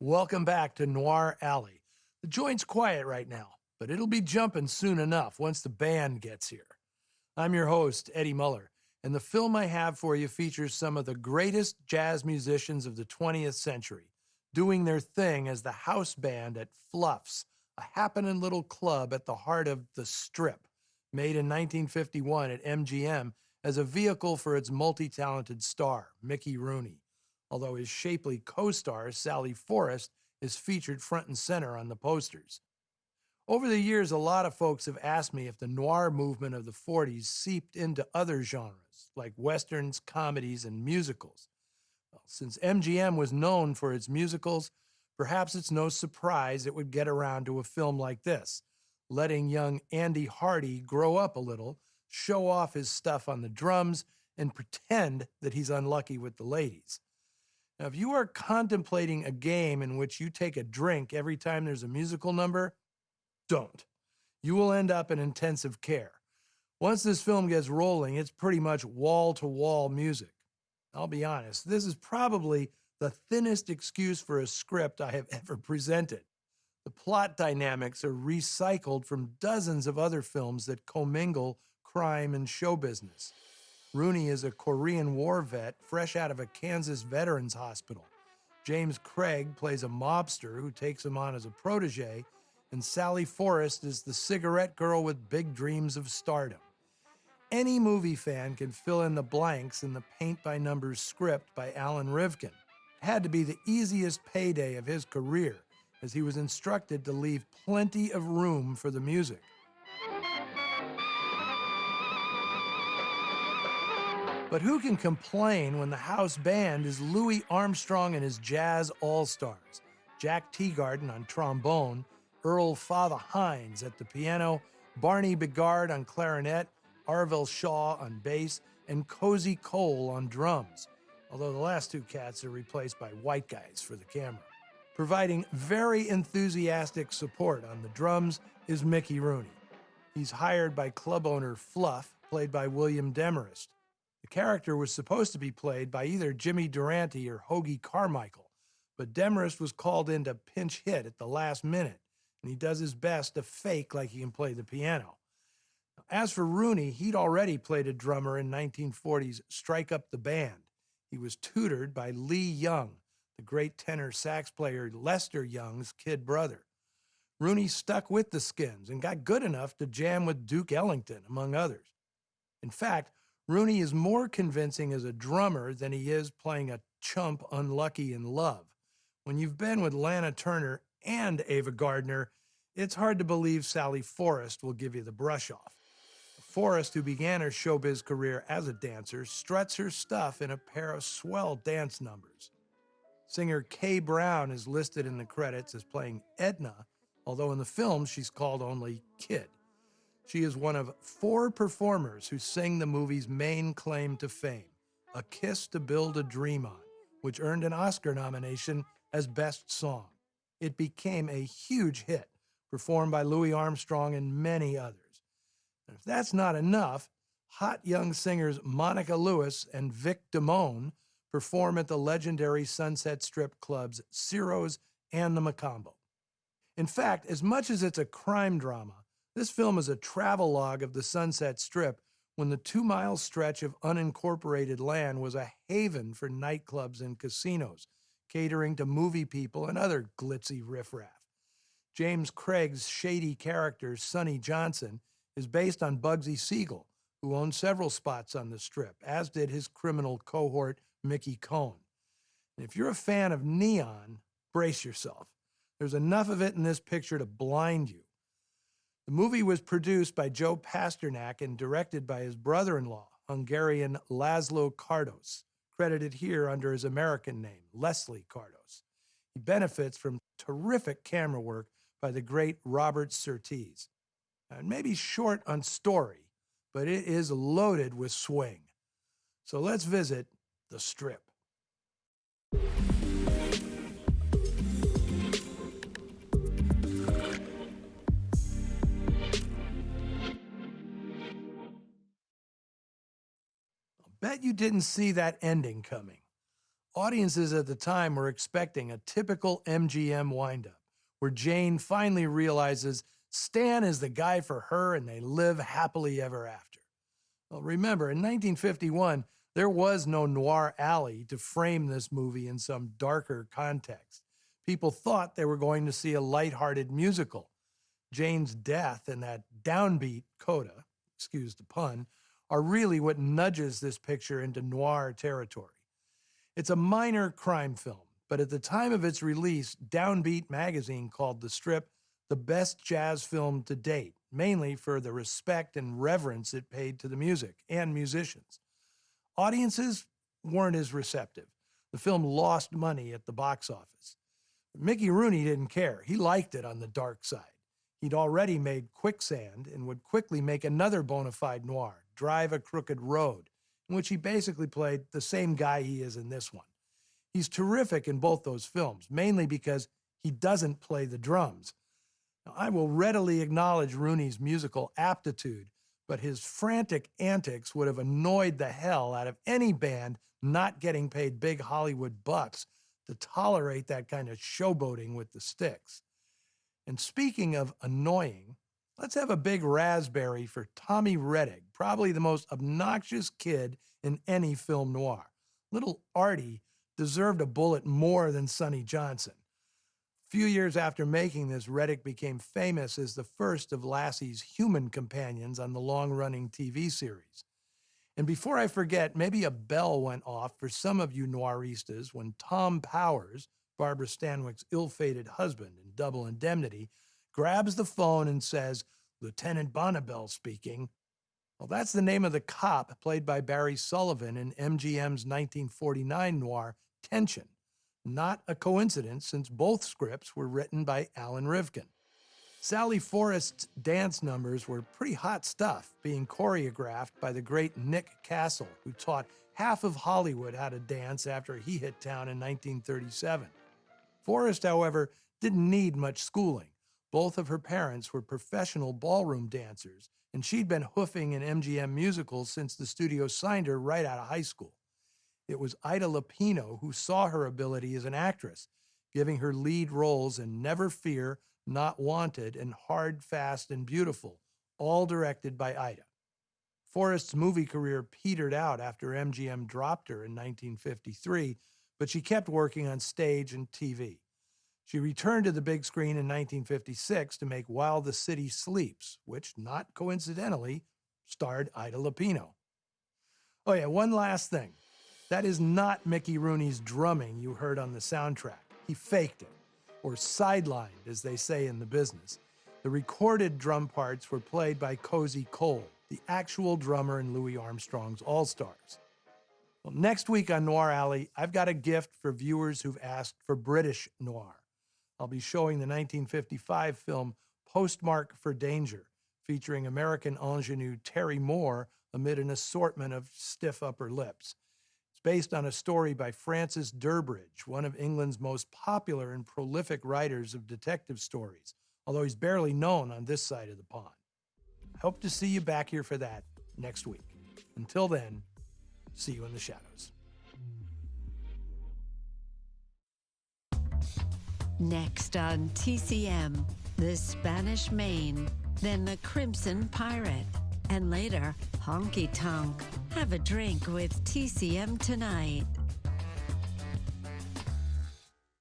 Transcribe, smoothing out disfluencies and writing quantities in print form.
Welcome back to Noir Alley. The joint's quiet right now, but it'll be jumping soon enough once the band gets here. I'm your host, Eddie Muller, and the film I have for you features some of the greatest jazz musicians of the 20th century doing their thing as the house band at Fluff's, a happening little club at the heart of The Strip, made in 1951 at MGM as a vehicle for its multi-talented star, Mickey Rooney, although his shapely co-star, Sally Forrest, is featured front and center on the posters. Over the years, a lot of folks have asked me if the noir movement of the 40s seeped into other genres, like westerns, comedies, and musicals. Well, since MGM was known for its musicals, perhaps it's no surprise it would get around to a film like this, letting young Andy Hardy grow up a little, show off his stuff on the drums, and pretend that he's unlucky with the ladies. Now, if you are contemplating a game in which you take a drink every time there's a musical number, don't. You will end up in intensive care. Once this film gets rolling, it's pretty much wall-to-wall music. I'll be honest, this is probably the thinnest excuse for a script I have ever presented. The plot dynamics are recycled from dozens of other films that commingle crime and show business. Rooney is a Korean War vet fresh out of a Kansas veterans hospital. James Craig plays a mobster who takes him on as a protege, and Sally Forrest is the cigarette girl with big dreams of stardom. Any movie fan can fill in the blanks in the paint-by-numbers script by Alan Rivkin. It had to be the easiest payday of his career, as he was instructed to leave plenty of room for the music. But who can complain when the house band is Louis Armstrong and his jazz all-stars? Jack Teagarden on trombone, Earl Father Hines at the piano, Barney Bigard on clarinet, Arvell Shaw on bass, and Cozy Cole on drums, although the last two cats are replaced by white guys for the camera. Providing very enthusiastic support on the drums is Mickey Rooney. He's hired by club owner Fluff, played by William Demarest. The character was supposed to be played by either Jimmy Durante or Hoagie Carmichael, but Demarest was called in to pinch hit at the last minute, and he does his best to fake like he can play the piano. As for Rooney, he'd already played a drummer in 1940's Strike Up the Band. He was tutored by Lee Young, the great tenor sax player Lester Young's kid brother. Rooney stuck with the Skins and got good enough to jam with Duke Ellington, among others. In fact, Rooney is more convincing as a drummer than he is playing a chump unlucky in love. When you've been with Lana Turner and Ava Gardner, it's hard to believe Sally Forrest will give you the brush off. Forrest, who began her showbiz career as a dancer, struts her stuff in a pair of swell dance numbers. Singer Kay Brown is listed in the credits as playing Edna, although in the film she's called only Kid. She is one of 4 performers who sing the movie's main claim to fame, A Kiss to Build a Dream On, which earned an Oscar nomination as Best Song. It became a huge hit, performed by Louis Armstrong and many others. And if that's not enough, hot young singers Monica Lewis and Vic Damone perform at the legendary Sunset Strip clubs Ciro's and the Macombo. In fact, as much as it's a crime drama, this film is a travelogue of the Sunset Strip when the 2-mile stretch of unincorporated land was a haven for nightclubs and casinos, catering to movie people and other glitzy riffraff. James Craig's shady character, Sonny Johnson, is based on Bugsy Siegel, who owned several spots on the Strip, as did his criminal cohort, Mickey Cohn. And if you're a fan of neon, brace yourself. There's enough of it in this picture to blind you. The movie was produced by Joe Pasternak and directed by his brother-in-law, Hungarian Laszlo Kardos, credited here under his American name, Leslie Kardos. He benefits from terrific camera work by the great Robert Surtees. It may be short on story, but it is loaded with swing. So let's visit The Strip. Bet you didn't see that ending coming. Audiences at the time were expecting a typical MGM windup, where Jane finally realizes Stan is the guy for her and they live happily ever after. Well, remember, in 1951, there was no noir alley to frame this movie in some darker context. People thought they were going to see a lighthearted musical. Jane's death and that downbeat coda, excuse the pun, are really what nudges this picture into noir territory. It's a minor crime film, but at the time of its release, Downbeat magazine called The Strip the best jazz film to date, mainly for the respect and reverence it paid to the music and musicians. Audiences weren't as receptive. The film lost money at the box office. But Mickey Rooney didn't care. He liked it on the dark side. He'd already made Quicksand and would quickly make another bona fide noir, Drive a Crooked Road, in which he basically played the same guy he is in this one. He's terrific in both those films, mainly because he doesn't play the drums. Now, I will readily acknowledge Rooney's musical aptitude, but his frantic antics would have annoyed the hell out of any band not getting paid big Hollywood bucks to tolerate that kind of showboating with the sticks. And speaking of annoying, let's have a big raspberry for Tommy Rettig, probably the most obnoxious kid in any film noir. Little Artie deserved a bullet more than Sonny Johnson. A few years after making this, Rettig became famous as the first of Lassie's human companions on the long-running TV series. And before I forget, maybe a bell went off for some of you noiristas when Tom Powers, Barbara Stanwyck's ill-fated husband in Double Indemnity, grabs the phone and says, "Lieutenant Bonnabelle speaking." Well, that's the name of the cop played by Barry Sullivan in MGM's 1949 noir Tension. Not a coincidence, since both scripts were written by Alan Rivkin. Sally Forrest's dance numbers were pretty hot stuff, being choreographed by the great Nick Castle, who taught half of Hollywood how to dance after he hit town in 1937. Forrest, however, didn't need much schooling. Both of her parents were professional ballroom dancers, and she'd been hoofing in MGM musicals since the studio signed her right out of high school. It was Ida Lupino who saw her ability as an actress, giving her lead roles in Never Fear, Not Wanted, and Hard, Fast, and Beautiful, all directed by Ida. Forrest's movie career petered out after MGM dropped her in 1953, but she kept working on stage and TV. She returned to the big screen in 1956 to make While the City Sleeps, which, not coincidentally, starred Ida Lupino. Oh yeah, one last thing. That is not Mickey Rooney's drumming you heard on the soundtrack. He faked it, or sidelined, as they say in the business. The recorded drum parts were played by Cozy Cole, the actual drummer in Louis Armstrong's All-Stars. Well, next week on Noir Alley, I've got a gift for viewers who've asked for British noir. I'll be showing the 1955 film Postmark for Danger, featuring American ingenue Terry Moore amid an assortment of stiff upper lips. It's based on a story by Francis Durbridge, one of England's most popular and prolific writers of detective stories, although he's barely known on this side of the pond. I hope to see you back here for that next week. Until then, see you in the shadows. Next on TCM, the Spanish Main, then the Crimson Pirate, and later, Honky Tonk. Have a drink with TCM tonight.